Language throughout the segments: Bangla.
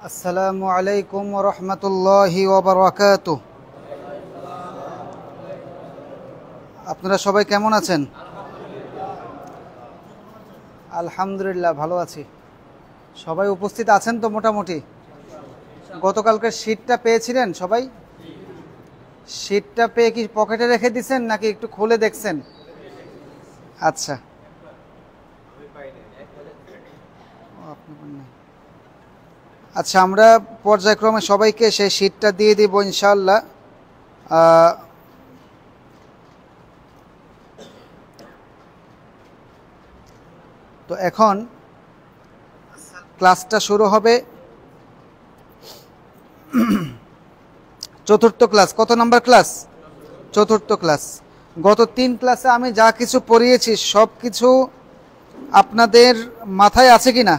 আসসালামু আলাইকুম ওয়া রাহমাতুল্লাহি ওয়া বারাকাতুহু। আপনারা সবাই কেমন আছেন? আলহামদুলিল্লাহ ভালো আছি। সবাই উপস্থিত আছেন তো মোটামুটি? গতকালকে শীটটা পেয়েছিলেন সবাই? শীটটা পেয়ে কি পকেটে রেখে দিয়েছেন নাকি একটু খুলে দেখছেন? আচ্ছা, আচ্ছা, আমরা পর্যায়ক্রমে সবাইকে সেই শীটটা দিয়ে দিব ইনশাআল্লাহ। তো এখন ক্লাসটা শুরু হবে। চতুর্থ ক্লাস। কত নাম্বার ক্লাস? চতুর্থ ক্লাস। গত 3 ক্লাসে আমি যা কিছু পড়িয়েছি সব কিছু আপনাদের মাথায় আছে কি না?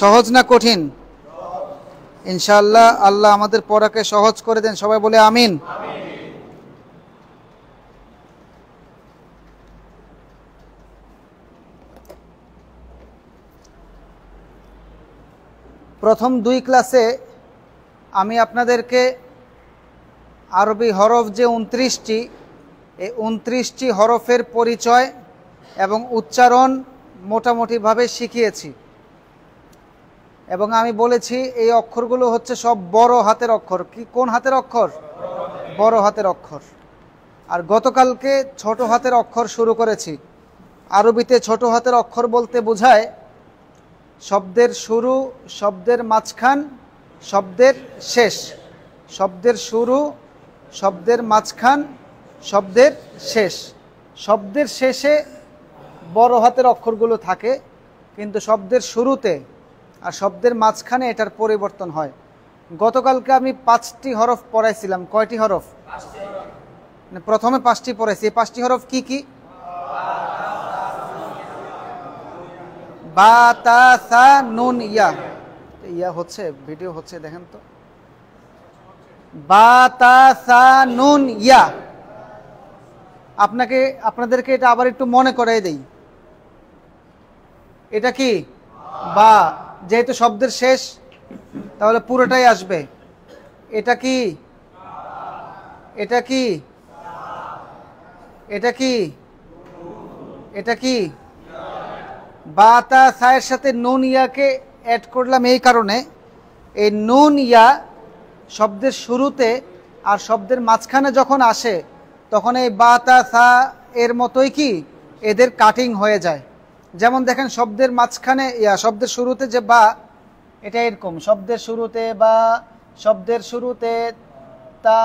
সহজ না কঠিন? ইনশাআল্লাহ আল্লাহ আমাদের পড়াকে সহজ করে দেন। সবাই বলে আমিন। প্রথম 2 ক্লাসে আমি আপনাদেরকে আরবি হরফ যে 29টি, এই 29টি হরফের পরিচয় এবং উচ্চারণ মোটামুটিভাবে শিখিয়েছি এবং আমি বলেছি এই অক্ষরগুলো হচ্ছে সব বড় হাতের অক্ষর। কি কোন হাতের অক্ষর? বড় হাতের অক্ষর। আর গতকালকে ছোট হাতের অক্ষর শুরু করেছি। আরবিতে ছোট হাতের অক্ষর বলতে বোঝায় শব্দের শুরু, শব্দের মাঝখান, শব্দের শেষ। শব্দের শুরু, শব্দের মাঝখান, শব্দের শেষ। শব্দের শেষে বড় হাতের অক্ষরগুলো থাকে, কিন্তু শব্দের শুরুতে আর শব্দের মাঝখানে এটার পরিবর্তন হয়। গতকালকে আমি 5টি হরফ পড়াইছিলাম। কয়টি হরফ? প্রথমে 5টি পড়াইছি। এই 5টি হরফ কি কি? বা, তা, সা, নুন, ইয়া। ইয়া হচ্ছে, ভিডিও হচ্ছে, দেখেন তো। বা, তা, সা, নুন, ইয়া। আপনাদেরকে এটা আবার একটু মনে করাই দেই। এটা কি? বা। যেহেতু শব্দের শেষ, তাহলে পুরোটাই আসবে। এটা কি? এটা কি? এটা কি? এটা কি? বা, তা, সা এর সাথে নুন ইয়াকে অ্যাড করলাম এই কারণে, এই নুন ইয়া শব্দের শুরুতে আর শব্দের মাঝখানে যখন আসে তখন এই বা, তা, সা এর মতোই কি এদের কাটিং হয়ে যায়। যেমন দেখেন, শব্দের মাঝখানে শব্দের শুরুতে যে বা, এটা এরকম। শব্দের শুরুতে বা, শব্দের শুরুতে তা,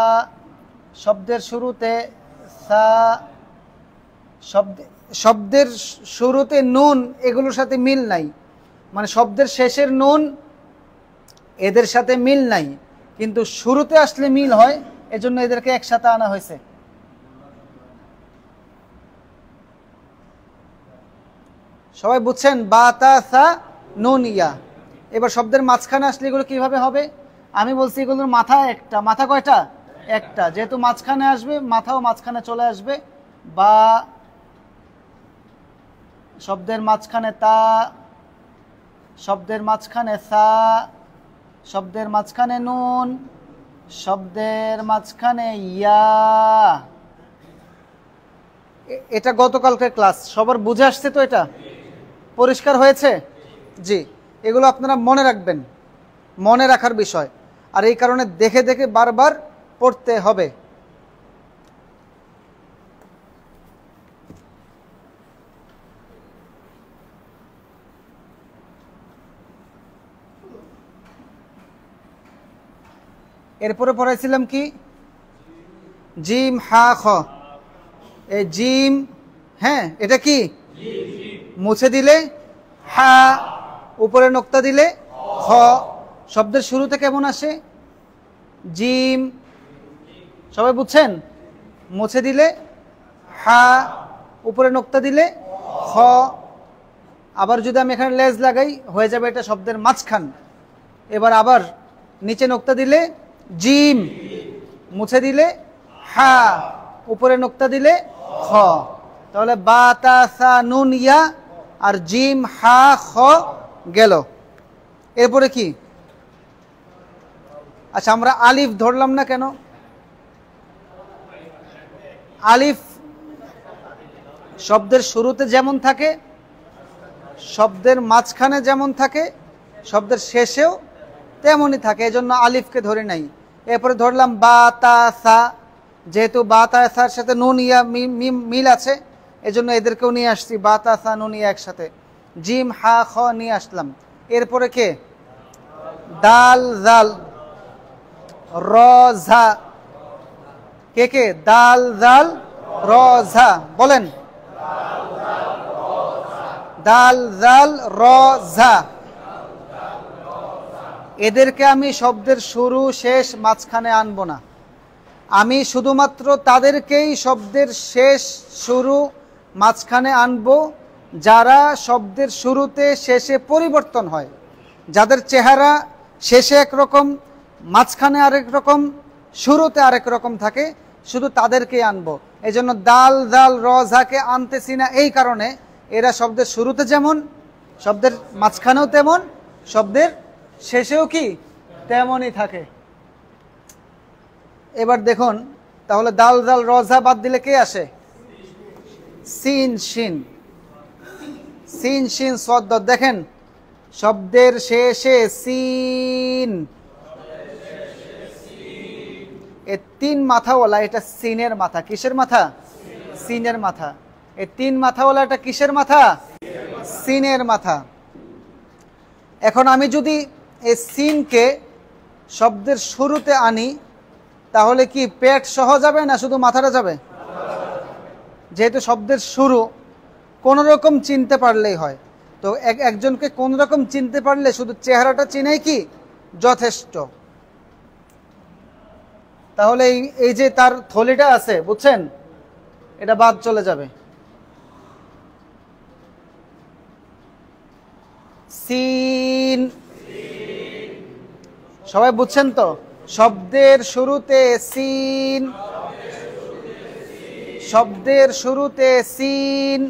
শব্দের শুরুতে সা, শব্দের শুরুতে নুন, এগুলোর সাথে মিল নাই। মানে শব্দের শেষের নুন এদের সাথে মিল নাই, কিন্তু শুরুতে আসলে মিল হয়, এজন্য এদেরকে একসাথে আনা হয়েছে। সবাই বুঝছেন? বা, তা, সা, নুন, ইয়া। এবার শব্দের মাঝখানে আসলে এগুলো কিভাবে হবে? আমি বলছি এগুলোর মাথা একটা। মাথা কয়টা? একটা। যেহেতু মাঝখানে আসবে, মাথাও মাঝখানে চলে আসবে। বা, শব্দের মাঝখানে তা, শব্দের মাঝখানে সা, শব্দের মাঝখানে নুন, শব্দের মাঝখানে ইয়া। এটা গতকালকের ক্লাস। সবার বুঝে আসছে তো? এটা পরিষ্কার হয়েছে? জি। এগুলো আপনারা মনে রাখবেন, মনে রাখার বিষয়। আর এই কারণে দেখে দেখে বারবার পড়তে হবে। এরপরে পড়াইছিলাম কি? জিম, হা, খ। এই জিম, হ্যাঁ, এটা কি? মুছে দিলে হা, উপরে নোক্তা দিলে খ। শব্দের শুরুতে কেমন আসে? জিম। সবাই বুঝছেন? মুছে দিলে হা, উপরে নোক্তা দিলে খ। আবার যদি আমি এখানে লেজ লাগাই, হয়ে যাবে এটা শব্দের মাঝখান। এবার আবার নিচে নোক্তা দিলে জিম, মুছে দিলে হা, উপরে নোক্তা দিলে খ। তাহলে বা, তা, সা, নুন, ইয়া আর জিম, হা, খ গেল। এরপরে কি? আচ্ছা, আমরা আলিফ ধরলাম না কেন? আলিফ শব্দের শুরুতে যেমন থাকে, শব্দের মাঝখানে যেমন থাকে, শব্দের শেষেও তেমনই থাকে, এজন্য আলিফকে ধরে নাই। এরপরে ধরলাম বা তা সা, যেহেতু বা তা সার সাথে নুন ইয়া মিল আছে, এজন্য এদেরকেও নিয়ে আসছি, বা তা সা নুন ইয়া একসাথে। জিম হা খ নিয়ে আসলাম। এরপরে কে? দাল জাল র ঝা। কে কে? দাল জাল র ঝা বলেন। দাল জাল র ঝা, এদেরকে আমি শব্দের শুরু শেষ মাঝখানে আনবো না। আমি শুধুমাত্র তাদেরকেই শব্দের শেষ শুরু মাঝখানে আনবো যারা শব্দের শুরুতে শেষে পরিবর্তন হয়, যাদের চেহারা শেষে একরকম, মাঝখানে আরেক রকম, শুরুতে আরেক রকম থাকে, শুধু তাদেরকেই আনবো। এই জন্য দাল জাল র ঝাকে আনতেছি না এই কারণে, এরা শব্দের শুরুতে যেমন, শব্দের মাঝখানেও তেমন, শব্দের শেষেও কি তেমনই থাকে। এবার দেখুন তাহলে দাল জাল র ঝা বাদ দিলে কে আসে? সিন শিন। সিন শিন সদ। দেখেন শব্দের শেষে সিন, এ তিন মাথাওয়ালা, এটা সিনের মাথা। কিসের মাথা? সিনের মাথা। এই তিন মাথাওয়ালা এটা কিসের মাথা? সিনের মাথা। এখন আমি যদি এই সিনকে শব্দের শুরুতে আনি, তাহলে কি পেট সহ যাবে না শুধু মাথাটা যাবে? যেহেতু শব্দের শুরু কোন রকম চিনতে পারলেই হয়, তো একজনকে কোন রকম চিনতে পারলে শুধু চেহারাটা চিনেই কি যথেষ্ট। তাহলে এই যে তার থলিটা আছে, বুঝছেন, এটা বাদ চলে যাবে। সিন, সবাই বুঝছেন তো? শব্দের শুরুতে সিন, শব্দের শুরুতে সিন,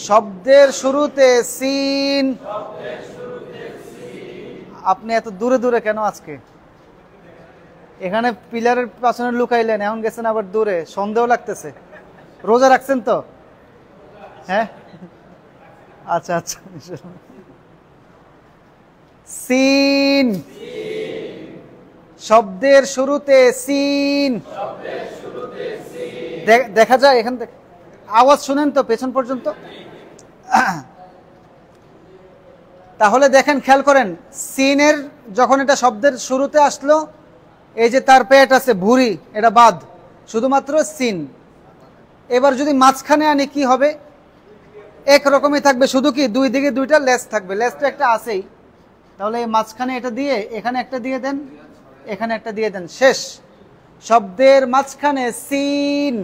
শব্দের শুরুতে সিন। আপনি এত দূরে দূরে কেন আজকে? এখানে পিলারের পাশে লুকাইলেন, এখন গেছেন আবার দূরে, সন্দেহ লাগতেছে। রোজা রাখছেন তো? হ্যাঁ, আচ্ছা আচ্ছা। সিন, শব্দের শুরুতে সিন। দেখা যায় এখান থেকে, আওয়াজ শুনেন তো পেছন পর্যন্ত? তাহলে দেখেন, খেয়াল করেন, সিনের যখন এটা শব্দের শুরুতে আসলো, এই যে তার পেট আছে, ভুঁড়ি, এটা বাদ, শুধুমাত্র সিন। এবার যদি মাঝখানে আনি কি হবে? একরকমই থাকবে, শুধু কি দুই দিকে দুইটা লেজ থাকবে, লেজটা একটা আছেই। তাহলে এই মাঝখানে এটা দিয়ে, এখানে একটা দিয়ে দেন, এখানে একটা দিয়ে দেন, শেষ। শব্দের মাঝখানে সিন।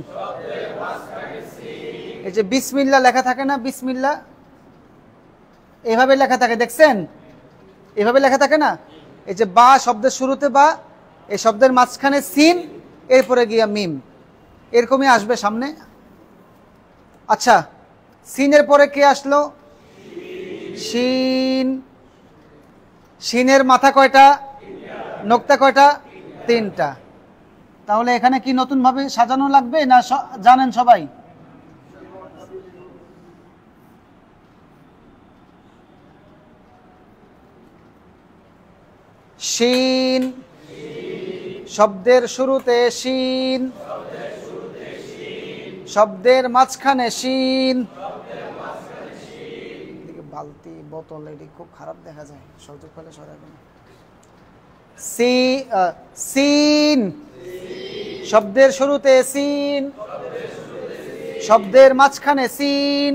এই যে বিসমিল্লাহ লেখা থাকে না, বিসমিল্লাহ এভাবে লেখা থাকে, দেখছেন? এভাবে লেখা থাকে না? এই যে বা শব্দের শুরুতে বা, এই শব্দের মাঝখানে সিন, এরপরে গিয়া মিম, এরকমই আসবে সামনে। আচ্ছা, সিনের পরে কে আসলো? শিন। শিনের মাথা কয়টা? নোক্তা কয়টা? তিনটা। তাহলে এখানে কি নতুন ভাবে সাজানো লাগবে না জানেন সবাই? শিন, শব্দের শুরুতে শিন, শব্দের মাঝখানে শিন। বালতি বোতল এটি খুব খারাপ দেখা যায়, সুযোগ পেলে সরাবেন। সিন, শব্দের শুরুতে সিন, শব্দের মাঝখানে সিন।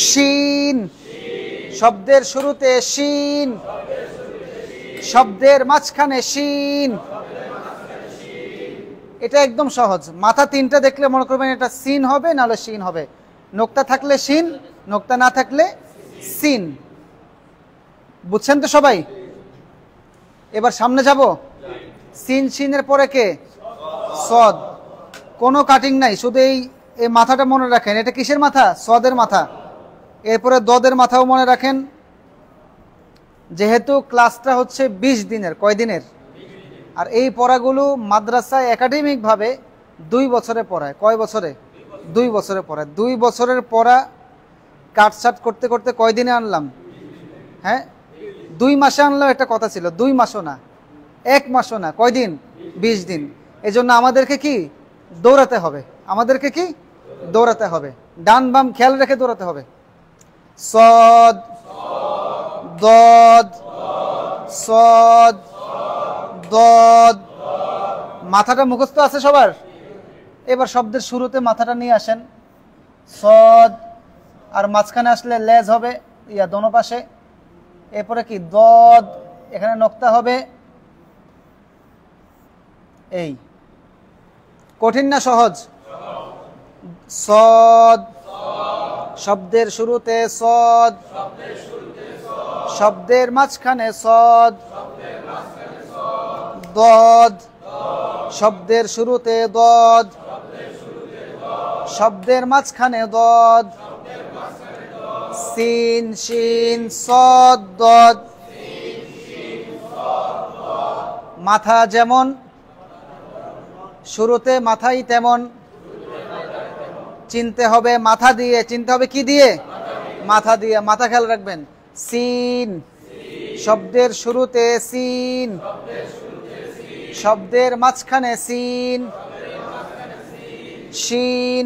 শিন, শব্দের শুরুতে শিন, শব্দের মাঝখানে শিন। এটা একদম সহজ। মাথা তিনটা দেখলে মনে করবেন এটা সিন হবে, নাহলে শিন হবে। নোক্তা থাকলে শিন, নোক্তা না থাকলে সিন। বুঝছেন তো সবাই? এবার সামনে যাব। সিন, শিনের পরে কে? সদ। কোনো কাটিং নাই, শুধু এই মাথাটা মনে রাখেন। এটা কিসের মাথা? সদের মাথা। এরপরে দদের মাথাও মনে রাখেন। যেহেতু ক্লাসটা হচ্ছে 20 দিনের, কয় দিনের? আর এই পড়াগুলো মাদ্রাসায় একাডেমিকভাবে 2 বছরে পড়ায়। কয় বছরে? 2 বছরে পড়ায়। 2 বছরের পড়া কাটছাট করতে করতে কয় দিনে আনলাম? হ্যাঁ, 2 মাসে আনলেও একটা কথা ছিল, 2 মাসও না, 1 মাসও না, কয় দিন? 20 দিন। এজন্য আমাদেরকে কি দৌড়াতে হবে, আমাদেরকে কি দৌড়াতে হবে, ডান বাম খেয়াল রেখে দৌড়াতে হবে। সদ, দদ, সদ, দদ। মাথাটা মুখস্থ আছে সবার? এবার শব্দের শুরুতে মাথাটা নিয়ে আসেন। সদ, আর মাঝখানে আসলে লেজ হবে দোনো পাশে। এরপরে কি দদ, এখানে নোক্তা হবে। এই কঠিন না সহজ? সদ, শব্দের শুরুতে সদ, শব্দের মাঝখানে সদ। দদ, শব্দের শুরুতে দদ, শব্দের মাঝখানে দদ। সিন, শিন, সদ, দদ। মাথা যেমন শুরুতে মাথাই তেমন, চিনতে হবে মাথা দিয়ে। চিনতে হবে কি দিয়ে? মাথা দিয়ে। মাথা খেয়াল রাখবেন। সিন, শব্দের শুরুতে সিন, শব্দের মাঝখানে সিন। শিন,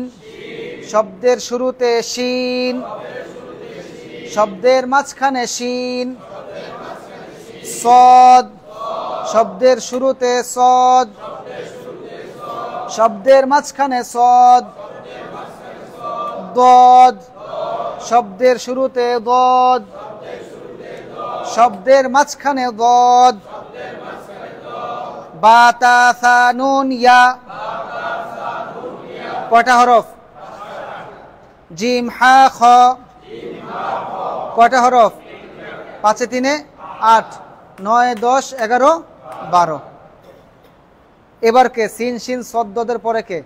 শব্দের শুরুতে শিন, শব্দের মাঝখানে শিন। সদ, শব্দের শুরুতে সদ, শব্দের মাঝখানে সদ। দদ, শব্দের শুরুতে দদ, শব্দের মাঝখানে দদ। বা তা সা নুন ইয়া, কয়টা হরফ? জিম হা খ, কয়টা হরফ? 5 এ 3 8, 9 10 11 12। এবার কে? সিন, শিন, সদ্দদের পরে কে?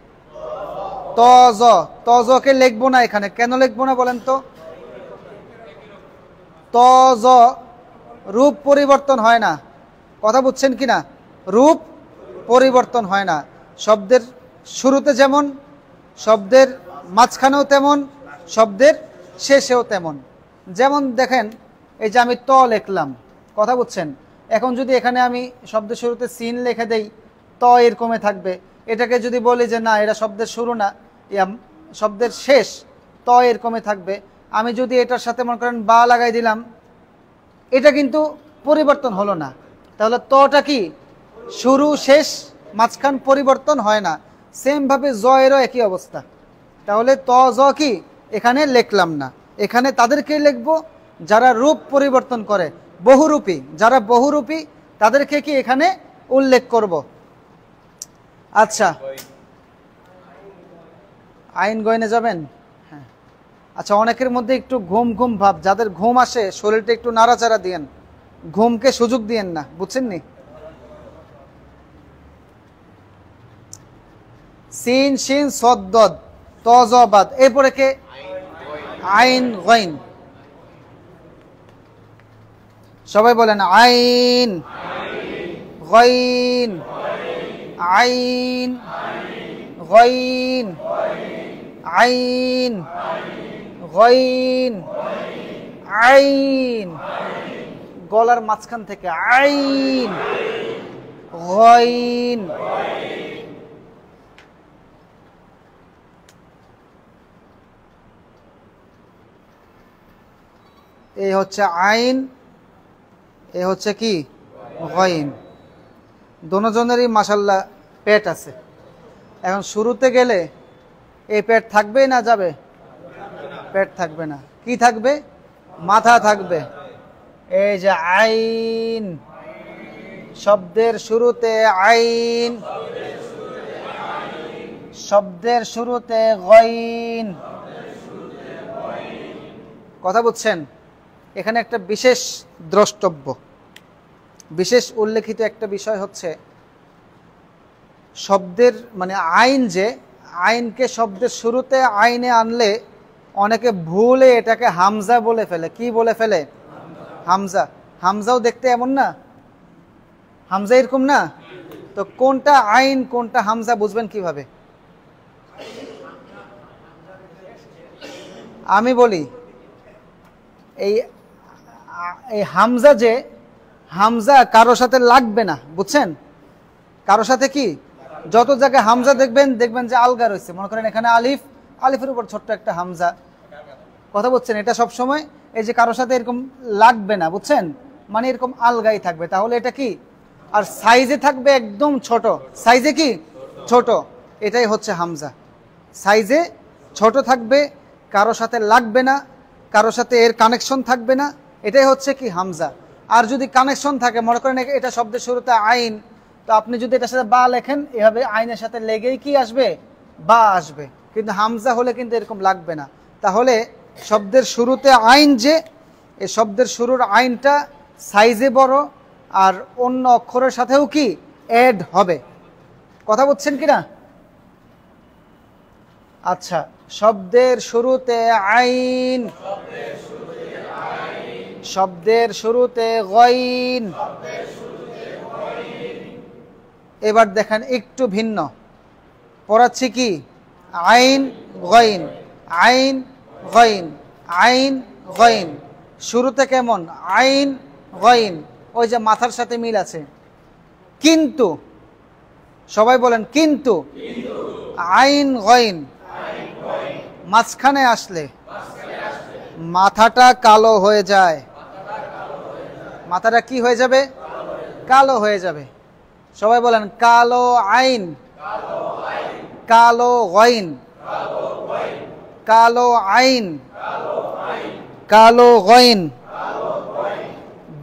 তজ। তজকে লিখবো না এখানে, কেন লিখবো না বলেন তো? তজ রূপ পরিবর্তন হয় না, কথা বুঝছেন কিনা? রূপ পরিবর্তন হয় না। শব্দের শুরুতে যেমন, শব্দের মাঝখানেও তেমন, শব্দের শেষেও তেমন। যেমন দেখেন, এই যে আমি ত লিখলাম, কথা বুঝছেন? এখন যদি এখানে আমি শব্দের শুরুতে সিন লিখে দেই, ত এরকমে থাকবে। এটাকে যদি বলি যে না, এটা শব্দের শুরু না, শব্দের শেষ, ত এরকমে থাকবে। আমি যদি এটার সাথে মনে করেন বা লাগাই দিলাম, এটা কিন্তু পরিবর্তন হলো না। তাহলে তটা কি? শুরু শেষ মাঝখান পরিবর্তন হয় না। সেম ভাবে জ এরও একই অবস্থা। তাহলে ত জ কি এখানে লিখলাম না, এখানে তাদেরকে লিখবো যারা রূপ পরিবর্তন করে, বহুরূপী। যারা বহুরূপী তাদেরকে কি এখানে উল্লেখ করব। আচ্ছা, আইন গয়নে যাবেন? হ্যাঁ। আচ্ছা, অনেকের মধ্যে একটু ঘুম ঘুম ভাব, যাদের ঘুম আসে শরীরটা একটু নাড়াচাড়া দিয়েন, ঘুমকে সুযোগ দিয়েন না, বুঝছেন নি? সিন, শিন, সদ্দদ, তজবাদ। এরপরে কে? আইন গইন। সবাই বলেন আইন, গইন, আইন, গইন, আইন, গইন, আইন। গলার মাঝখান থেকে আইন, গইন। এই হচ্ছে আইন, এ হচ্ছে কি? গইন। দোনোজনেরই মাশাআল্লাহ পেট আছে। এখন শুরুতে গেলে এই পেট থাকবে না যাবে? পেট থাকবে না, কি থাকবে? মাথা থাকবে। এই যে আইন, শব্দের শুরুতে আইন, শব্দের শুরুতে গইন। কথা বুঝছেন? এখানে একটা বিশেষ দ্রষ্টব্য, বিশেষ উল্লেখিত একটা বিষয় হচ্ছে শব্দের মানে আইন, যে আইনকে শব্দের শুরুতে আইনে আনলে অনেকে ভুলে এটাকে হামজা বলে ফেলে। কি বলে ফেলে? হামজা। হামজাও দেখতে এমন না, হামজা এরকম না, তো কোনটা আইন কোনটা হামজা বুঝবেন কিভাবে? আমি বলি, এই হামজা যে হামজা কারো সাথে লাগবে না, বুঝছেন? কারো সাথে কি, যত জায়গায় হামজা দেখবেন যে আলগা রয়েছে। মনে করেন এখানে আলিফ, আলিফের উপর ছোট্ট একটা হামজা, কথা বলছেন? এটা সব সময় এই যে কারো সাথে এরকম লাগবে না, বুঝছেন? মানে এরকম আলগাই থাকবে। তাহলে এটা কি? আর সাইজে থাকবে একদম ছোট, সাইজে কি ছোট, এটাই হচ্ছে হামজা। সাইজে ছোট থাকবে, কারো সাথে লাগবে না, কারো সাথে এর কানেকশন থাকবে না, এটাই হচ্ছে কি হামজা। আর যদি কানেকশন থাকে, মনে করেন এটা শব্দের শুরুতে আইন, তো আপনি যদি এটার সাথে বা লেখেন, এভাবে আইনের সাথে লেগেই কি আসবে? বা আসবে। কিন্তু হামজা হলে কিন্তু এরকম লাগবে না। তাহলে শব্দের শুরুতে আইন, যে এই শব্দের শুরুর আইনটা সাইজে বড়, আর অন্য অক্ষরের সাথেও কি অ্যাড হবে। কথা বলছেন কিনা? আচ্ছা, শব্দের শুরুতে আইন, শব্দের শুরুতে গইন। এবার দেখেন একটু ভিন্ন পড়াচ্ছি কি, আইন গইন, আইন গইন, আইন গইন। শুরুতে কেমন? আইন গইন, ওই যে মাথার সাথে মিল আছে। কিন্তু, সবাই বলেন কিন্তু, আইন গইন মাঝখানে আসলে মাথাটা কালো হয়ে যায়। মাথাটা কি হয়ে যাবে? কালো হয়ে যাবে। সবাই বলেন কালো আইন, কালো গইন, কালো আইন, কালো গইন।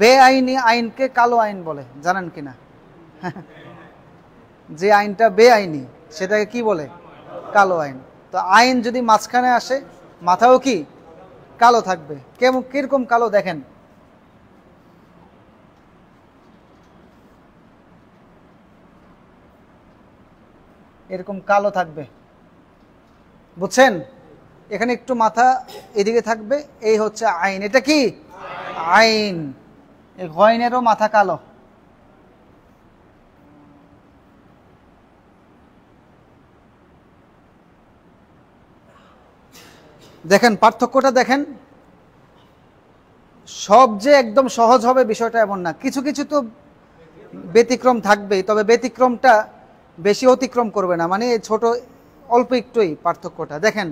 বেআইনি আইনকে কালো আইন বলে, জানেন কিনা? যে আইনটা বেআইনি সেটাকে কি বলে? কালো আইন। তো আইন যদি মাঝখানে আসে, মাথাও কি কালো থাকবে। কেমন, কিরকম কালো দেখেন? এরকম কালো থাকবে, বুঝছেন? এখানে একটু মাথা এদিকে থাকবে, এই হচ্ছে আইন। এটা কি আইন। এই গয়নেরও মাথা কালো। দেখেন পার্থক্যটা, দেখেন। সব যে একদম সহজ হবে বিষয়টা এমন না, কিছু কিছু তো ব্যতিক্রম থাকবেই, তবে ব্যতিক্রমটা বেশি অতিক্রম করবে না, মানে ছোট অল্প একটুই পার্থক্যটা। দেখেন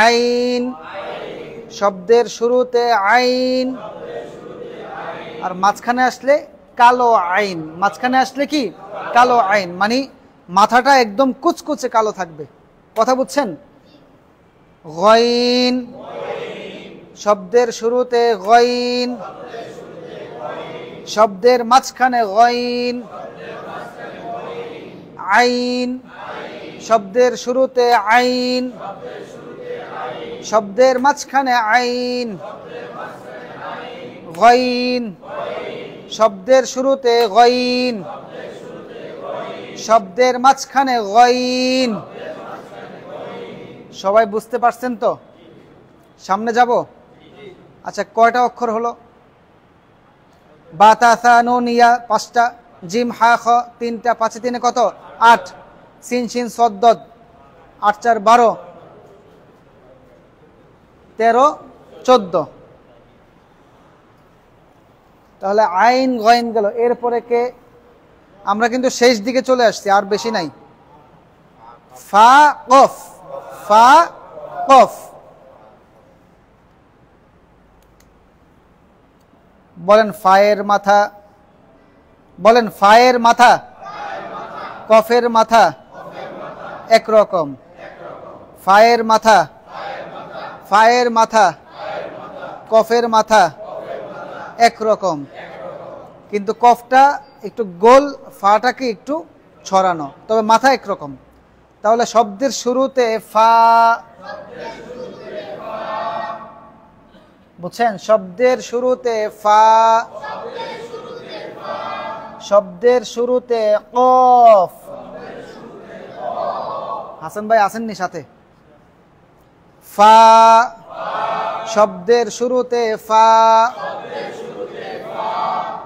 আইন, শব্দের শুরুতে আইন, আর মাঝখানে আসলে কালো আইন। মাঝখানে আসলে কি কালো আইন, মানে মাথাটা একদম কুচকুচে কালো থাকবে। কথা বুঝছেন? গইন, শব্দের শুরুতে গইন, শব্দের মাঝখানে গইন। আইন, শব্দের শুরুতে আইন, শব্দের মাঝখানে আইন। গইন, শব্দের শুরুতে গইন, শব্দের মাঝখানে গইন। সবাই বুঝতে পারছেন তো? সামনে যাব। আচ্ছা, কয়টা অক্ষর হলো? বা তা সা নুন ইয়া 5টা, জিম হা খ 3টা, 5 3 কত? 8। সিন শিন সদ দদ 8 4 12, 13 14। তাহলে আইন গইন গেল। এরপরে কে? আমরা কিন্তু শেষ দিকে চলে আসছি, আর বেশি নাই। ফা কফ, ফা কফ। বলেন ফায়ের মাথা, বলেন ফায়ের মাথা, কফের মাথা একরকম। ফায়ের মাথা, ফায়ের মাথা, কফের মাথা একরকম, কিন্তু কফটা একটু গোল, ফাটাকে একটু ছড়ানো, তবে মাথা একরকম। তাহলে শব্দের শুরুতে ফা, বুঝছেন? শব্দের শুরুতে ফা, শব্দের শুরুতে কফ। হাসান ভাই আসেননি সাথে? ফা, শব্দের শুরুতে ফা,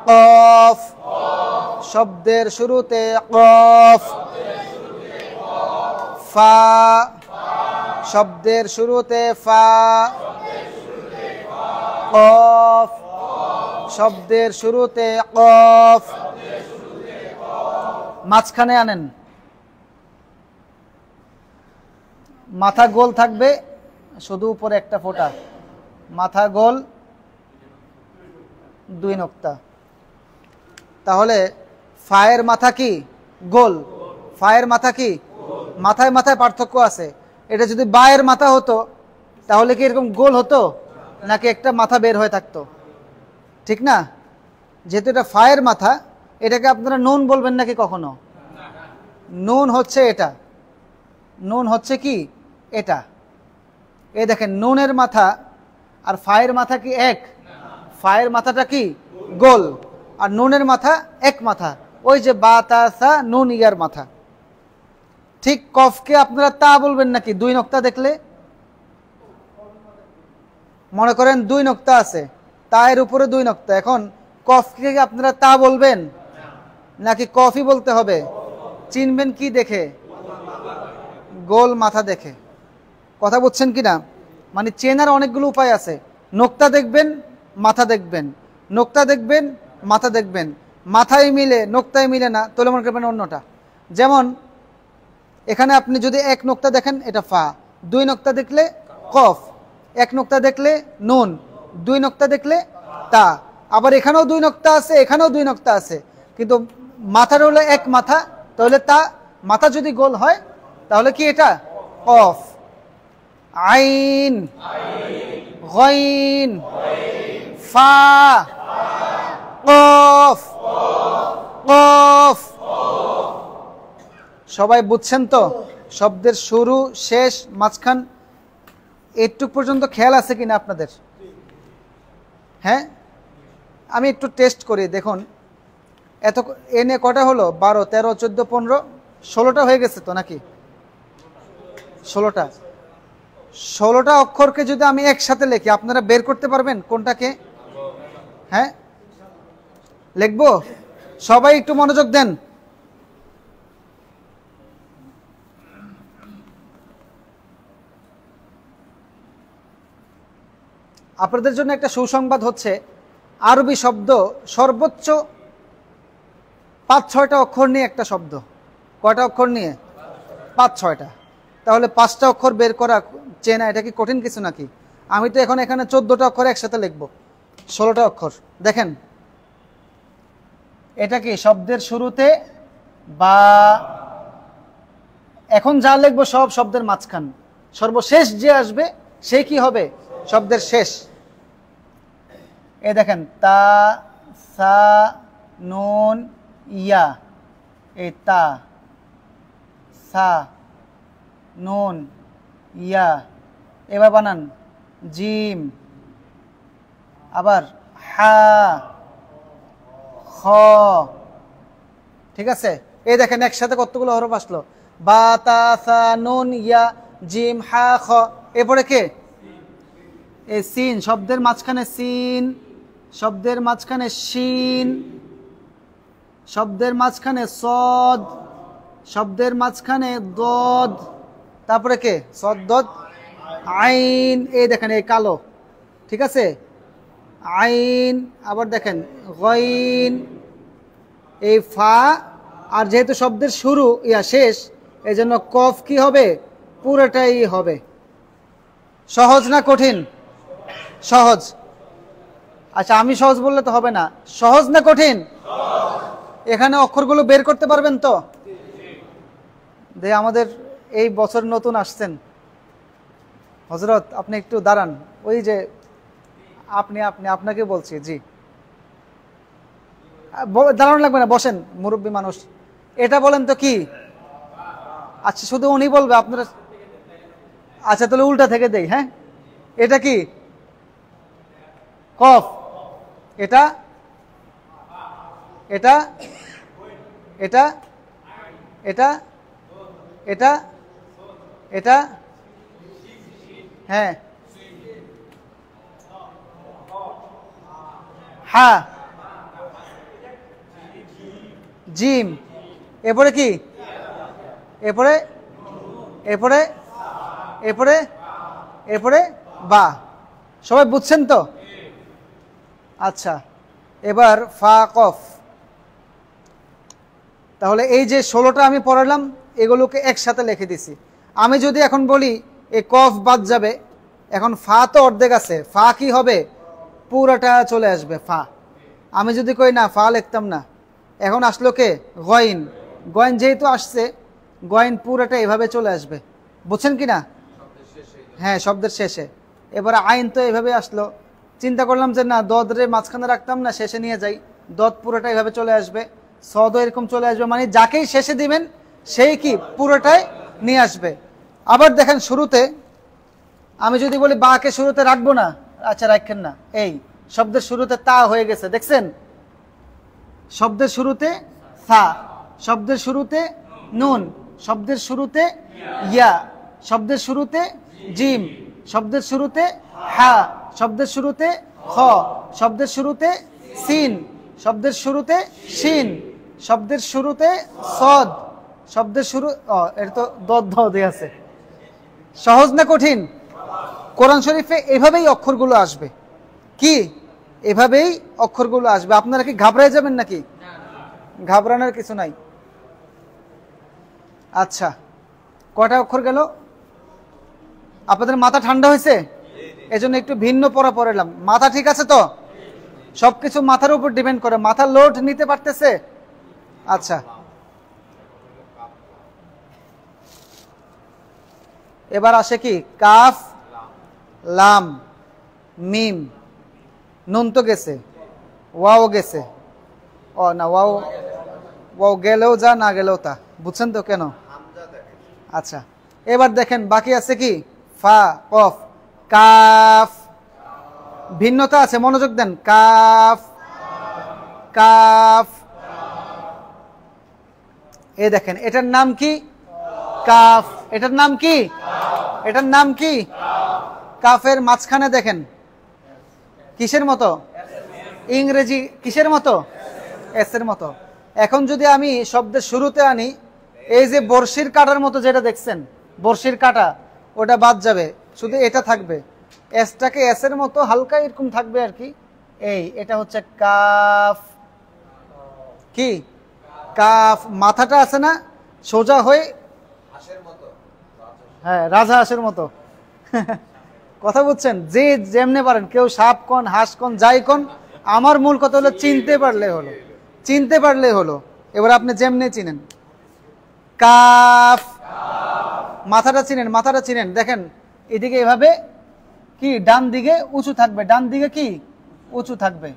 কফ, শব্দের শুরুতে কফ। ফা, শব্দের শুরুতে ফা। কফ, শব্দের শুরুতে কফ। মাঝখানে আনেন। মাথা গোল থাকবে, শুধু উপরে একটা ফোঁটা। মাথা গোল, 2 নোক্তা। তাহলে ফায়ের মাথা কি? গোল। ফায়ের মাথা কি? মাথায় মাথায় পার্থক্য আছে। এটা যদি বায়ের মাথা হতো তাহলে কি এরকম গোল হতো, নাকি একটা মাথা বের হয়ে থাকতো? ঠিক না? যেহেতু এটা ফায়ের মাথা, এটাকে আপনারা নুন বলবেন নাকি কখনো? নুন হচ্ছে এটা। নুন হচ্ছে কি? এটা। এই দেখেন, নুনের মাথা আর ফায়ের মাথা কি এক? ফায়ের মাথাটা কি? গোল। আর নুনের মাথা এক মাথা, ওই যে বা তা সা নুন ইয়ার মাথা। ঠিক কফকে আপনারা তা বলবেন নাকি 2 নোক্তা দেখলে? মনে করেন 2 নোক্তা আছে, তা এর উপরে 2 নোক্তা। এখন কফকে আপনারা তা বলবেন নাকি কফই বলতে হবে? চিনবেন কি দেখে? গোল মাথা দেখে। কথা বুঝছেন কিনা? মানে চেনার অনেকগুলো উপায় আছে। নোক্তা দেখবেন, মাথা দেখবেন, নোক্তা দেখবেন, মাথা দেখবেন। মাথায় মিলে নোক্তায় মিলে না, তাহলে মনে করবেন অন্যটা। যেমন এখানে আপনি যদি 1 নোক্তা দেখেন, এটা ফা। 2 নোক্তা দেখলে কফ। 1 নোক্তা দেখলে নুন। 2 নোক্তা দেখলে তা। আবার এখানেও 2 নোক্তা আছে, এখানেও 2 নোক্তা আছে, কিন্তু মাথার হলো এক মাথা, তাহলে তা। মাথা যদি গোল হয় তাহলে কি এটা? কফ। আইন, গইন, ফা, কফ, কফ। সবাই বুঝছেন তো? শব্দের শুরু, শেষ, মাঝখান, এইটুক পর্যন্ত খেয়াল আছে কিনা আপনাদের? হ্যাঁ, আমি একটু টেস্ট করি। দেখুন, এত এনে কটা হলো? 12, 13, 14, 15, 16টা হয়ে গেছে তো নাকি? 16টা। 16টা অক্ষরকে যদি আমি একসাথে লিখি, আপনারা বের করতে পারবেন কোনটাকে? হ্যাঁ, লিখবো? সবাই একটু মনোযোগ দেন। আপনাদের জন্য একটা সুসংবাদ হচ্ছে, আরবি শব্দ সর্বোচ্চ 5-6টা অক্ষর নিয়ে একটা শব্দ। কয়টা অক্ষর নিয়ে? 5-6টা। তাহলে 5টা অক্ষর বের করা, চেনা, এটা কি কঠিন কিছু নাকি? আমি তো এখন এখানে 14টা অক্ষর একসাথে লিখব। 16টা অক্ষর। দেখেন, এটা কি? শব্দের শুরুতে বা। এখন যা লিখবো সব শব্দের মাঝখান। সর্বশেষ যে আসবে সে কি হবে? শব্দের শেষ। এই দেখেন, তা, সা, নুন, ইয়া। এই তা, সা, নুন, ইয়া। এবার বানান জিম, আবার হা, খ। ঠিক আছে? এই দেখেন একসাথে কতগুলো হরফ আসলো। বা, তা, সা, নুন, ইয়া, জিম, হা, খ। এরপরে কে? এই সিন। শব্দের মাঝখানে সিন, শব্দের মাঝখানে শিন, শব্দের মাঝখানে সদ, শব্দের মাঝখানে দদ। তারপরে কে? সদ, দদ, আইন। এই দেখেন, এই কালো। ঠিক আছে? আইন। আবার দেখেন গইন, এই ফা। আর যেহেতু শব্দের শুরু ইয়া শেষ, এই জন্য কফ কি হবে? পুরোটাই হবে। সহজ না কঠিন? সহজ। আচ্ছা, আমি সহজ বললে তো হবে না। সহজ না কঠিন? এখানে অক্ষরগুলো বের করতে পারবেন তো? আমাদের এই বছর নতুন আসছেন হযরত, আপনি একটু দাঁড়ান। ওই যে আপনি আপনি আপনাকে বলছি। জি, দাঁড়ানো লাগবে না, বসেন, মুরব্বী মানুষ। এটা বলেন তো কি? আচ্ছা, শুধু উনি বলবে, আপনারা। আচ্ছা, তাহলে উল্টা থেকে দেই। হ্যাঁ, এটা কি? কফ। এটা, এটা, এটা, এটা, এটা, এটা। হ্যাঁ, হা, জিম, এরপরে কি, এরপরে এরপরে এরপরে এরপরে বা। সবাই বুঝছেন তো? আচ্ছা, এবার ফা কফ। তাহলে এই যে 16টা আমি পড়ালাম এগুলোকে একসাথে লিখে দিছি। আমি যদি এখন বলি এই কফ বাদ যাবে, এখন ফা তো অর্ধেক আছে, ফা কি হবে, পুরাটা চলে আসবে ফা। আমি যদি কই না ফা লিখতাম না, এখন আসলো কে, গয়েন। গয়েন যেহেতু আসছে, গয়েন পুরাটা এভাবে চলে আসবে। বুঝছেন কি না? হ্যাঁ, শব্দের শেষে। এবারে আইন তো এভাবে আসলো, চিন্তা করলাম যে না দদরে মাঝখানে রাখতাম না, শেষে নিয়ে যাই, দদ পুরোটা এভাবে চলে আসবে, সদও এরকম চলে আসবে, মানে যাকেই শেষে দিবেন সেই কি পুরোটাই নিয়ে আসবে। আবার দেখেন শুরুতে আমি যদি বলি বাকে শুরুতে রাখবো না, আচ্ছা রাখেন না, এই শব্দের শুরুতে তা হয়ে গেছে, দেখছেন? শব্দের শুরুতে সা, শব্দের শুরুতে নুন, শব্দের শুরুতে ইয়া, শব্দের শুরুতে জিম, শব্দের শুরুতে হা, শব্দের শুরুতে খ, শব্দের শুরুতে সিন, শব্দের শুরুতে শিন, শব্দের শুরুতে সদ, শব্দের শুরু এটা তো দদ আছে। সহজ না কঠিন? কোরআন শরীফে এভাবেই অক্ষরগুলো আসবে। কি এভাবেই অক্ষরগুলো আসবে। আপনারা কি ঘাবড়ায় যাবেন নাকি? ঘাবড়ানোর কিছু নাই। আচ্ছা, কয়টা অক্ষর গেল? আপনাদের মাথা ঠান্ডা হয়েছে? এজন্য একটু ভিন্ন পড়া পড়ালাম। মাথা ঠিক আছে তো? সবকিছু মাথার উপর ডিপেন্ড করে, মাথার লোড নিতে পারতেছে? আচ্ছা, এবার আসে কি, কাফ, লাম, মিম, নুন তো গেছে, ওয়াও গেছে। ও না, ওয়াও ওয়াও গেলেও যা, না গেলেও তা। বুঝছেন তো কেন? আচ্ছা, এবার দেখেন বাকি আছে কি, ফা, কফ, কাফ। ভিন্নতা আছে, মনোযোগ দেন। কাফ, কাফ, এই দেখেন এটার নাম কি, কাফ। এটার নাম কি, এটার নাম কি, কাফের মাঝখানে দেখেন কিসের মতো, ইংরেজি কিসের মতো, এস এর মতো। এখন যদি আমি শব্দের শুরুতে আনি, এই যে বর্ষির কাটার মতো যেটা দেখছেন, বর্ষির কাটা, ওটা বাদ যাবে, শুধু এটা থাকবে, এসটাকে এস এর মতো হালকা এরকম থাকবে আর কি। এই এটা হচ্ছে কাফ। কি কাফ, মাথাটা আছে না সোজা হয়ে, হ্যাঁ রাজা হাঁসের মতো। কথা বুঝছেন? যে যেমনে পারেন, কেউ সাপ কোন, হাঁস কোন, যাই কোন, আমার মূল কথা হলো চিনতে পারলে হলো, চিনতে পারলে হলো। এবার আপনি যেমনে চিনেন, কাফ, মাথাটা চিনেন, মাথাটা চিনেন। দেখেন এদিকে এভাবে কি, ডান দিকে উঁচু থাকবে, ডান দিকে কি উঁচু থাকবে,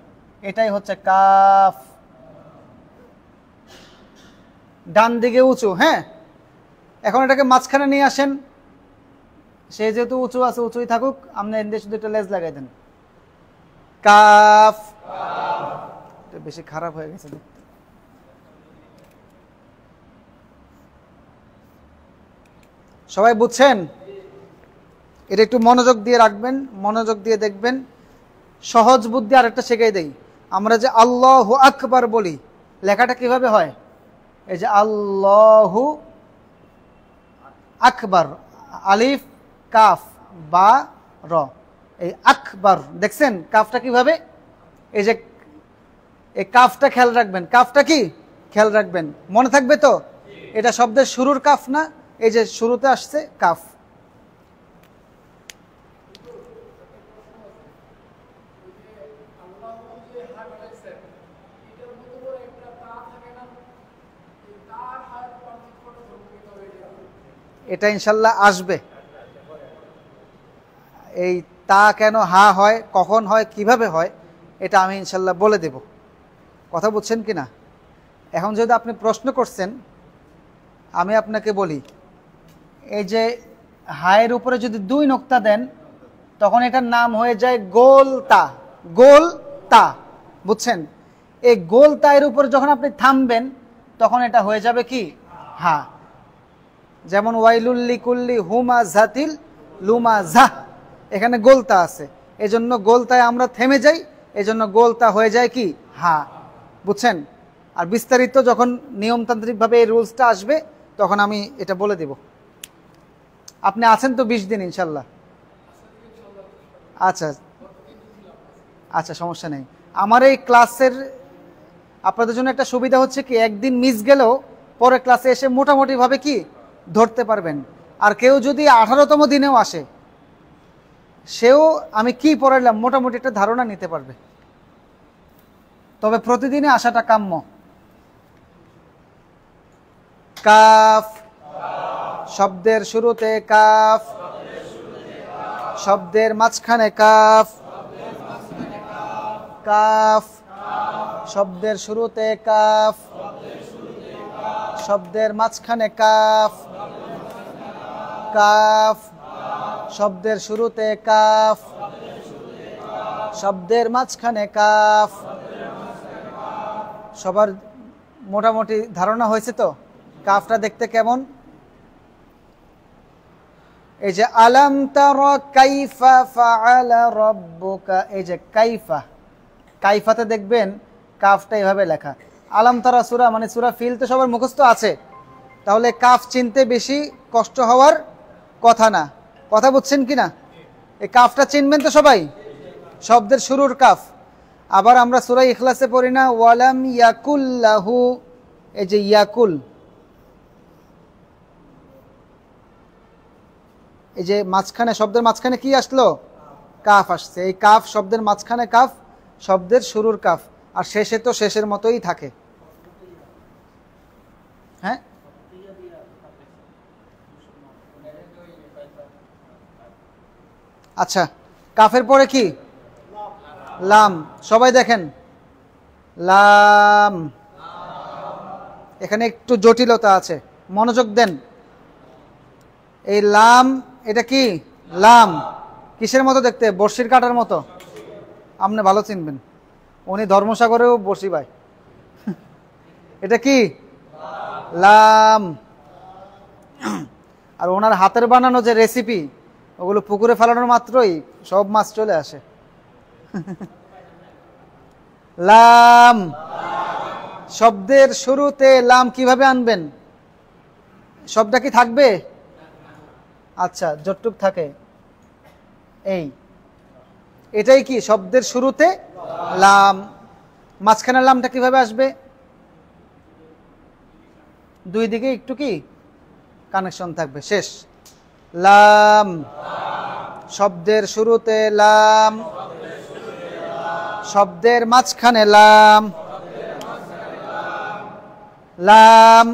এটাই হচ্ছে কাফ। ডান দিকে উঁচু, হ্যাঁ। এখন এটাকে মাঝখানে নিয়ে আসেন, সে যেহেতু উঁচু আছে উঁচুই থাকুক, আপনি এদিকে শুধু একটা লেজ লাগাই দেন, কাফ। বেশি খারাপ হয়ে গেছে দেখতে। সবাই বুঝছেন? এটা একটু মনোযোগ দিয়ে রাখবেন, মনোযোগ দিয়ে দেখবেন। সহজ বুদ্ধি আরেকটা শেখাই দেই। আমরা যে আল্লাহু আকবার বলি, লেখাটা কিভাবে হয়? এই যে আল্লাহু আকবার, আলিফ কাফ বা র, এই আকবার, দেখছেন কাফটা কিভাবে? এই যে এই কাফটা খেয়াল রাখবেন, কাফটা কি খেয়াল রাখবেন, মনে থাকবে তো? এটা শব্দের শুরুর কাফ না, এই যে শুরুতে আসছে কাফ। এটা ইনশাল্লাহ আসবে। এই তা কেন হা হয়, কখন হয়, কিভাবে হয়, এটা আমি ইনশাল্লাহ বলে দেব। কথা বুঝছেন কি না? এখন যদি আপনি প্রশ্ন করছেন, আমি আপনাকে বলি, এই যে হায়ের উপরে যদি 2 নোক্তা দেন, তখন এটার নাম হয়ে যায় গোল তা। গোল তা, বুঝছেন? এই গোল তায়ের উপর যখন আপনি থামবেন, তখন এটা হয়ে যাবে কি, হা। যেমন ওয়াইলুল লিকুল্লি হুমাযাতিল লুমাযাহ, এখানে গোলতা আছে, এজন্য গোলতায় আমরা থেমে যাই, এজন্য গোলতা হয়ে যায় কি, হা। বুঝছেন? আর বিস্তারিত যখন নিয়মতান্ত্রিকভাবে এই রুলসটা আসবে তখন আমি এটা বলে দেব। আপনি আছেন তো 20 দিন ইনশাল্লাহ? আচ্ছা আচ্ছা, সমস্যা নেই। আমার এই ক্লাসের আপনাদের জন্য একটা সুবিধা হচ্ছে কি, একদিন মিস গেলেও পরে ক্লাসে এসে মোটামুটিভাবে কি ধরতে পারবেন। আর কেউ যদি 18তম দিনেও আসে, সেও আমি কি পড়াইলাম মোটামুটি একটা ধারণা নিতে পারবে। তবে প্রতিদিনে আসাটা কাম্য। কাফ, শব্দের শুরুতে কাফ, শব্দের মাঝখানে কাফ, কাফ, শব্দের শুরুতে কাফ, শব্দের মাঝখানে কাফ, কাফ, শব্দের শুরুতে কাফ, শব্দের মাঝখানে কাফ। সবার মোটামুটি ধারণা হয়েছে তো কাফটা দেখতে কেমন? এই যে আলাম তারা কাইফা ফাআলা রাব্বুকা, এই যে কাইফা, কাইফাতে দেখবেন কাফটা এভাবে লেখা। আলাম তারা সূরা মানে সূরা ফিল তো সবার মুখস্থ আছে, তাহলে কাফ চিনতে বেশি কষ্ট হওয়ার কথা না। কথা বুঝছেন কি না? এই কাফটা চিনবেন তো সবাই, শব্দের শুরুর কাফ। আবার আমরা সূরা ইখলাসে পড়ি না ওয়ালাম ইয়াকুল লাহু, এই যে ইয়াকুল, এই যে মাঝখানে শব্দের মাঝখানে কি আসলো? কাফ আসছে। এই কাফ শব্দের মাঝখানে কাফ, শব্দের শুরুর কাফ, আর শেষে তো শেষের মতোই থাকে। হ্যাঁ, আচ্ছা, কাফের পরে কি? লাম। সবাই দেখেন লাম, এখানে একটু জটিলতা আছে, মনোযোগ দেন। এই লাম, এটা কি? লাম কিসের মতো দেখতে? বর্ষির কাটার মতো। আপনি ভালো চিনবেন, উনি ধর্মসাগরেও বর্ষি ভাই। এটা কি? লাম। আর ওনার হাতের বানানো যে রেসিপি, ওগুলো পুকুরে ফেলানোর মাত্রই সব মাছ চলে আসে। লাম, শব্দের শুরুতে লাম কিভাবে আনবেন? শব্দটা কি থাকবে? আচ্ছা, যতটুক থাকে এই, এটাই কি শব্দের শুরুতে লাম। মাঝখানে লামটা কিভাবে আসবে? দুই দিকে একটু কি কানেকশন থাকবে। শেষ লাম, শব্দের শুরুতে লাম, শব্দের মাঝখানে লাম, লাম,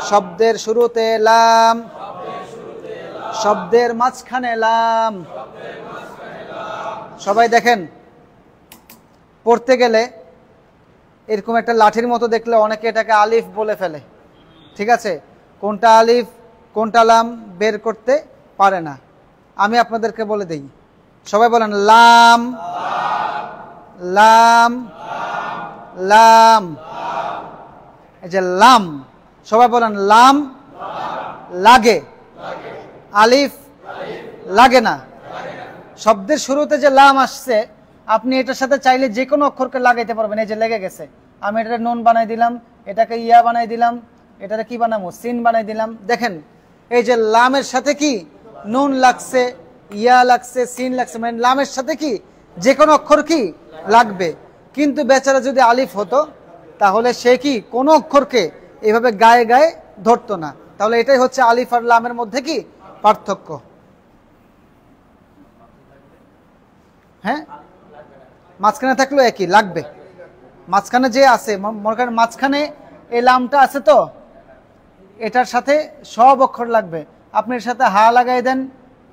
শব্দের শুরুতে লাম, শব্দের মাঝখানে লাম। সবাই দেখেন, পড়তে গেলে এরকম একটা লাঠির মতো দেখলে অনেকে এটাকে আলিফ বলে ফেলে, ঠিক আছে? কোনটা আলিফ কোনটা লাম বের করতে পারে না। আমি আপনাদেরকে বলে দেই, সবাই বলেন লাম, লাম, লাম। এই যে লাম, সবাই বলেন লাম লাগে, আলিফ লাগে না। শব্দের শুরুতে যে লাম আসছে, আপনি এটার সাথে চাইলে যে কোনো অক্ষরকে লাগাইতে পারবেন। এই যে লেগে গেছে, আমি এটাকে নুন বানাই দিলাম, এটাকে ইয়া বানাই দিলাম, এটাকে কি বানাবো? সিন বানাই দিলাম। দেখেন এই যে লামের সাথে কি নুন লাগছে, ইয়া লাগছে, সিন লাগছে, মানে লামের সাথে কি যে কোনো অক্ষর কি লাগবে। কিন্তু বেচারা যদি আলিফ হতো, তাহলে সে কি কোনো অক্ষরকে এভাবে গায়ে গায়ে ধরতো না। তাহলে এটাই হচ্ছে আলিফ আর লামের মধ্যে কি পার্থক্য। হ্যাঁ, মাঝখানে থাকলেও একই লাগবে। মাঝখানে যে আছে, মনে করেন মাঝখানে এই লামটা আছে, তো এটার সাথে সব অক্ষর লাগবে। আপনি এর সাথে হা লাগাই দেন,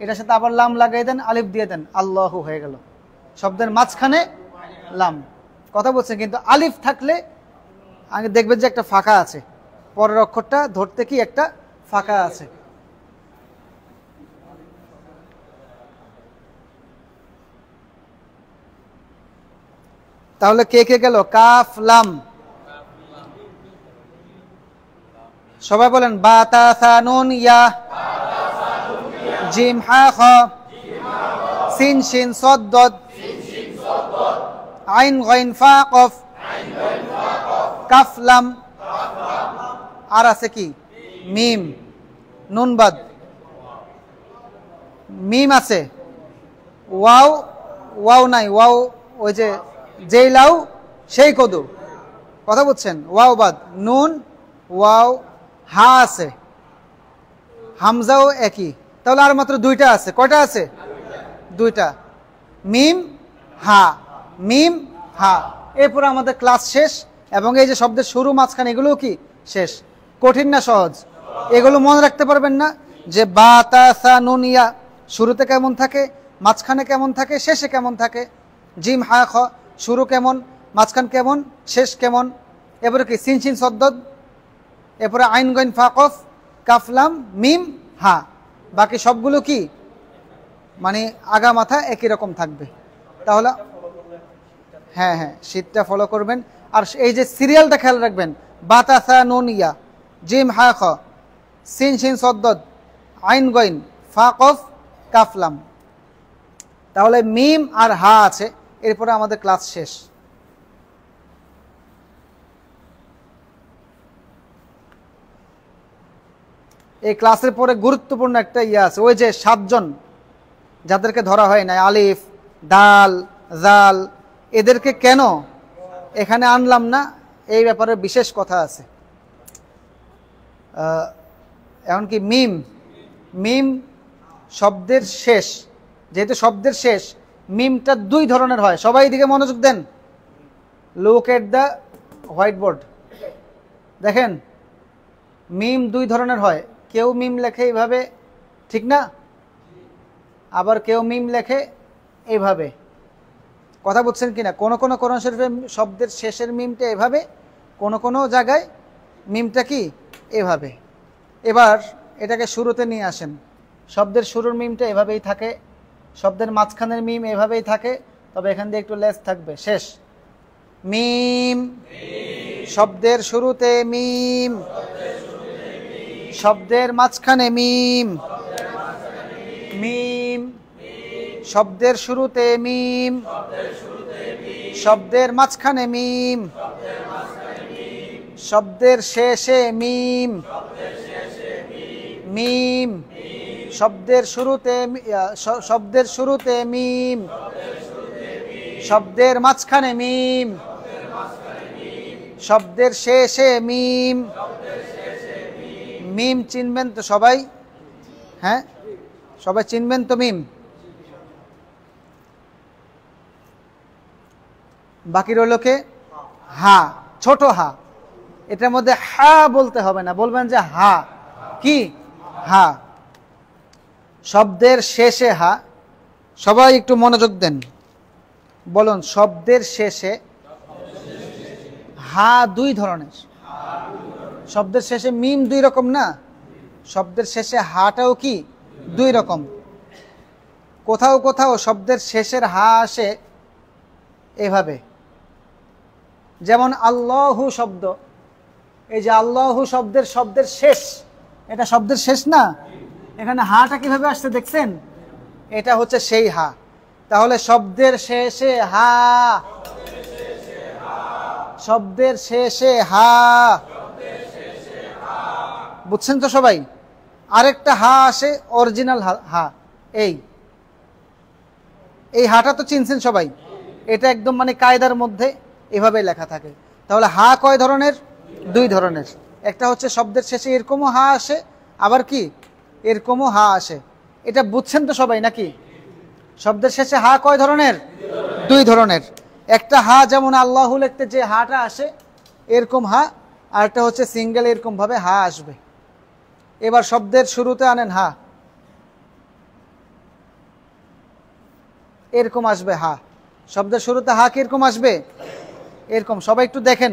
এটার সাথে আবার লাম লাগাই দেন, আলিফ দিয়ে দেন, আল্লাহু হয়ে গেল। শব্দের মাঝখানে লাম। কথা বলছেন, কিন্তু আলিফ থাকলে আগে দেখবেন যে একটা ফাঁকা আছে, পরের অক্ষরটা ধরতে কি একটা ফাঁকা আছে। তাহলে কে কে গেল? কাফ লাম। সবাই বলেন বা তা সা নুন ইয়া, জিম হা খ, সিন শিন সদ দদ, আইন গাইন ফা কফ, কাফ লাম, আর আছে কি মিম, নুন বাদ, মিম আছে, ওয়াও, ওয়াও নাই, ওয়াও ওই যে যেই লাউ সেই কদু, কথা বুঝছেন, ওয়াও বাদ, নুন, ওয়াও, হা আছে, হামজাও একই, তাহলে আর মাত্র দুইটা আছে। কয়টা আছে? দুইটা, মিম হা, মিম হা। এরপরে আমাদের ক্লাস শেষ, এবং এই যে শব্দের শুরু মাঝখানে এগুলোও কি শেষ। কঠিন না সহজ? এগুলো মনে রাখতে পারবেন না যে বা তা সা নুন ইয়া শুরুতে কেমন থাকে, মাঝখানে কেমন থাকে, শেষে কেমন থাকে। জিম হা খ শুরু কেমন, মাঝখান কেমন, শেষ কেমন। এরপরে কি সিন শিন সদ্দদ, এরপরে আইন গইন ফা কফ কাফ লাম মিম হা। বাকি সবগুলো কি মানে আগা মাথা একই রকম থাকবে। তাহলে হ্যাঁ হ্যাঁ শীতটা ফলো করবেন। আর এই যে সিরিয়ালটা খেয়াল রাখবেন, বাতাসা নুন ইয়া, জিম হা খ, সিন শিন সদ্দদ, আইন গইন ফা কফ কাফ লাম। তাহলে মিম আর হা আছে, এরপরে আমাদের ক্লাস শেষ। এই ক্লাসের পরে গুরুত্বপূর্ণ একটা ইয়ে আছে, ওই যে 7 জন যাদেরকে ধরা হয় না, আলিফ, দাল, জাল, এদেরকে কেন এখানে আনলাম না, এই ব্যাপারে বিশেষ কথা আছে। এমনকি মিম, মিম শব্দের শেষ, যেহেতু শব্দের শেষ, মিমটা 2 ধরনের হয়। সবাই দিকে মনোযোগ দেন, look at the white board. দেখেন মিম 2 ধরনের হয়। কেউ মিম লেখে এইভাবে, ঠিক না? আবার কেউ মিম লেখে এইভাবে, কথা বুঝছেন কিনা? কোনো কোনো কোরআন শরীফের শব্দের শেষের মিমটা এভাবে, কোনো কোনো জায়গায় মিমটা কি এভাবে। এবার এটাকে শুরুতে নিয়ে আসেন, শব্দের শুরুর মিমটা এভাবেই থাকে, শব্দের মাঝখানের মিম এভাবেই থাকে, তবে এখান দিয়ে একটু লেস থাকবে। শেষ মিম, শব্দের শুরুতে মিম, শব্দের মাঝখানে মিম, মিম, শব্দের শুরুতে মিম, শব্দের মাঝখানে মিম, শব্দের শেষে মিম, মিম, শব্দের শুরুতে, শব্দের শুরুতে মিম, শব্দের মাঝখানে মিম, শব্দের শেষে মিম। মিম চিনবেন তো সবাই? হ্যাঁ সবাই চিনবেন তো মিম? বাকি রইল কে? হা, ছোট হা। এটার মধ্যে হা বলতে হবে না, বলবেন যে হা। কি? হা। শব্দের শেষে হা। সবাই একটু মনোযোগ দেন, বলুন শব্দের শেষে হা 2 ধরনের। শব্দের শেষে মিম 2 রকম না, শব্দের শেষে হাটাও কি 2 রকম। কোথাও কোথাও শব্দের শেষের হা আসে এভাবে, যেমন আল্লাহু শব্দ, এই যে আল্লাহু শব্দের শেষ, এটা শব্দের শেষ না, এখানে হাটা কিভাবে আসছে দেখছেন? এটা হচ্ছে সেই হা। তাহলে শব্দের শেষে হা, শব্দের শেষে হা, বুঝছেন তো সবাই? আরেকটা হা আসে অরিজিনাল হা, এই হাটা তো চিনছেন সবাই, এটা একদম মানে কায়দার মধ্যে এভাবে লেখা থাকে। তাহলে হা কয় ধরনের? 2 ধরনের। একটা হচ্ছে শব্দের শেষে এরকমও হা আসে, আবার কি এরকমও হা আসে। এটা বুঝছেন তো সবাই নাকি? শব্দের শেষে হা কয় ধরনের? 2 ধরনের। একটা হা যেমন আল্লাহু লিখতে যে হাটা আসে এরকম হা, আর একটা হচ্ছে সিঙ্গেল এরকম ভাবে হা আসবে। এবার শব্দের শুরুতে আনেন হা, এরকম আসবে হা। শব্দের শুরুতে হা কিরকম আসবে? এরকম। সবাই একটু দেখেন,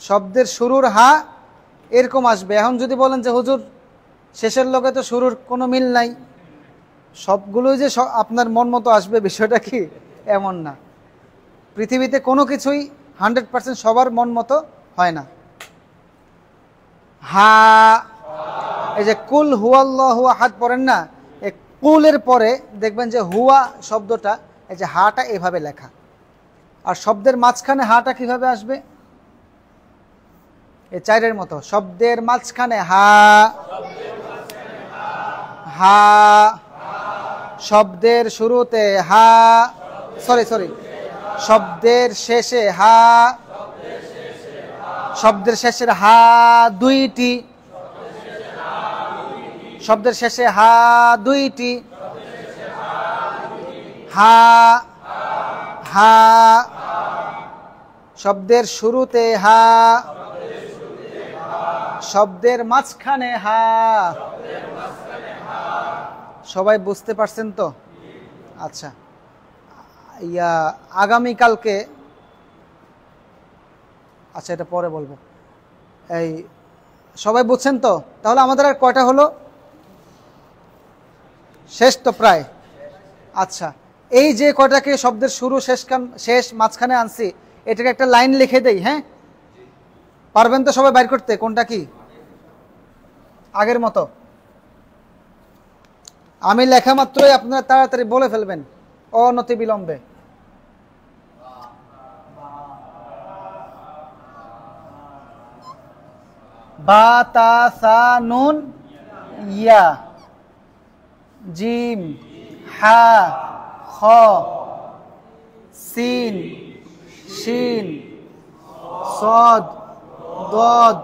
শব্দের শুরুর হা এরকম আসবে। এখন যদি বলেন যে হুজুর শেষের লগে তো শুরুর কোনো মিল নাই, সবগুলোই যে আপনার মন মতো আসবে, বিষয়টা কি এমন না। পৃথিবীতে কোনো কিছুই 100% সবার মন মতো হয় না। হা, এই যে কুল হুয়াল্লাহু আহাদ পড়েন না, এই কুলের পরে দেখবেন যে হুয়া শব্দটা, এই যে হাটা এভাবে লেখা। আর শব্দের মাঝখানে হাটা কিভাবে আসবে? এই চাইরের মতো। শব্দের মাঝখানে হা, হা। শব্দের শুরুতে হা, সরি, শব্দের শেষে হা, শব্দের শেষের হা দুইটি, শব্দের শেষে হা দুইটি, হা, হা। শব্দের শুরুতে হা, শব্দের মাঝখানে হা। সবাই বুঝতে পারছেন তো? আচ্ছা, আগামীকালকে, আচ্ছা এটা পরে বলবো। এই সবাই বুঝছেন তো? তাহলে আমাদের আর কয়টা হলো? শেষ তো প্রায়। আচ্ছা, এই যে কয়টাকে শব্দের শুরু শেষ মাঝখানে আনছি, এটাকে একটা লাইন লিখে দেই। হ্যাঁ, পারবেন তো সবাই বাইর করতে কোনটা কি? আগের মতো আমি লেখা মাত্রই আপনারা তাড়াতাড়ি বলে ফেলবেন অনতি বিলম্বে। বা, তা, সা, নুন, ইয়া, জিম, হা, খ, সিন, শিন, সদ, দদ,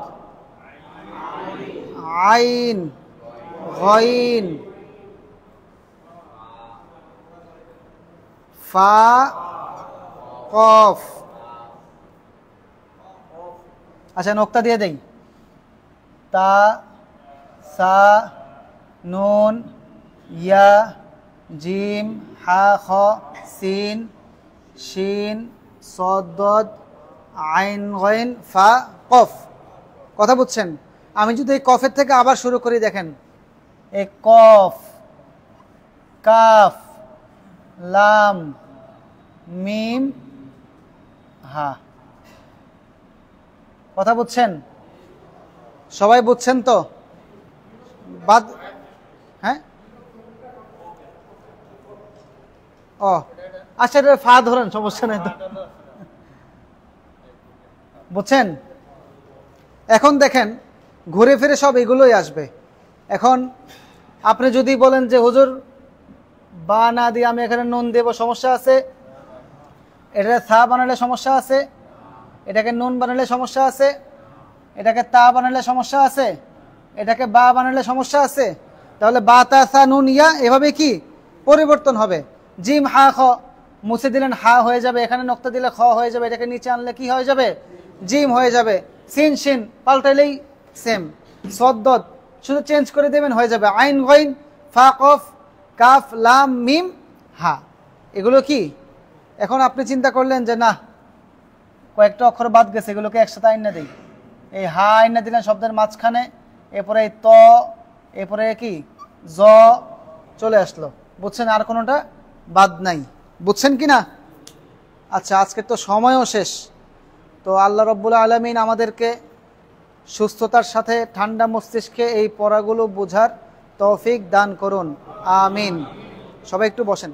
আইন, গইন, ফা, কফ। আচ্ছা, নোক্তা দিয়ে দেই। তা, সা, নুন, ইয়া, জিম, হা, খ, সিন, শিন, সদ, দদ, আইন, গইন, ফা, কফ। কথা বুঝছেন? আমি যদি এই কফের থেকে আবার শুরু করি, দেখেন, এই কফ, কাফ, লাম, মিম, হা। কথা বুঝছেন? সবাই বুঝছেন তো? বাদ, হ্যাঁ, ও আচ্ছা, এটা ফা ধরেন, সমস্যা নেই তো। বুঝছেন? এখন দেখেন, ঘুরে ফিরে সব এগুলোই আসবে। এখন আপনি যদি বলেন যে হুজুর বা না দিয়ে আমি এখানে নুন দেব, সমস্যা আছে? এটা সা বানালে সমস্যা আছে? এটাকে নুন বানালে সমস্যা আছে? এটাকে তা বানালে সমস্যা আছে? এটাকে বা বানালে সমস্যা আছে? তাহলে বা, তা, সা, নুন, ইয়া এভাবে কি পরিবর্তন হবে? জিম, হা, খ মুছে দিলেন হা হয়ে যাবে, এখানে নোক্তা দিলে খ হয়ে যাবে, এটাকে নিচে আনলে কি হয়ে যাবে? জিম হয়ে যাবে। সিন, শিন পাল্টাইলেই সেম। সদ, দদ শুধু চেঞ্জ করে দেবেন, হয়ে যাবে আইন, গইন, ফা, কফ, কাফ, লাম, মিম, হা। এগুলো কি? এখন আপনি চিন্তা করলেন যে না, কয়েকটা অক্ষর বাদ গেছে, এগুলোকে একসাথে আইনা দেই। এই হা আইনা দিলেন শব্দের মাঝখানে, এরপরে এই ত, এরপরে কি জ চলে আসলো। বুঝছেন? আর কোনোটা বাদ নাই। বুঝছেন কি না? আচ্ছা, আজকে তো সময়ও শেষ। তো আল্লাহ রব্বুল আলামিন আমাদেরকে সুস্থতার সাথে ঠান্ডা মস্তিষ্কে এই পড়াগুলো বোঝার তৌফিক দান করুন, আমিন। সবাই একটু বসেন।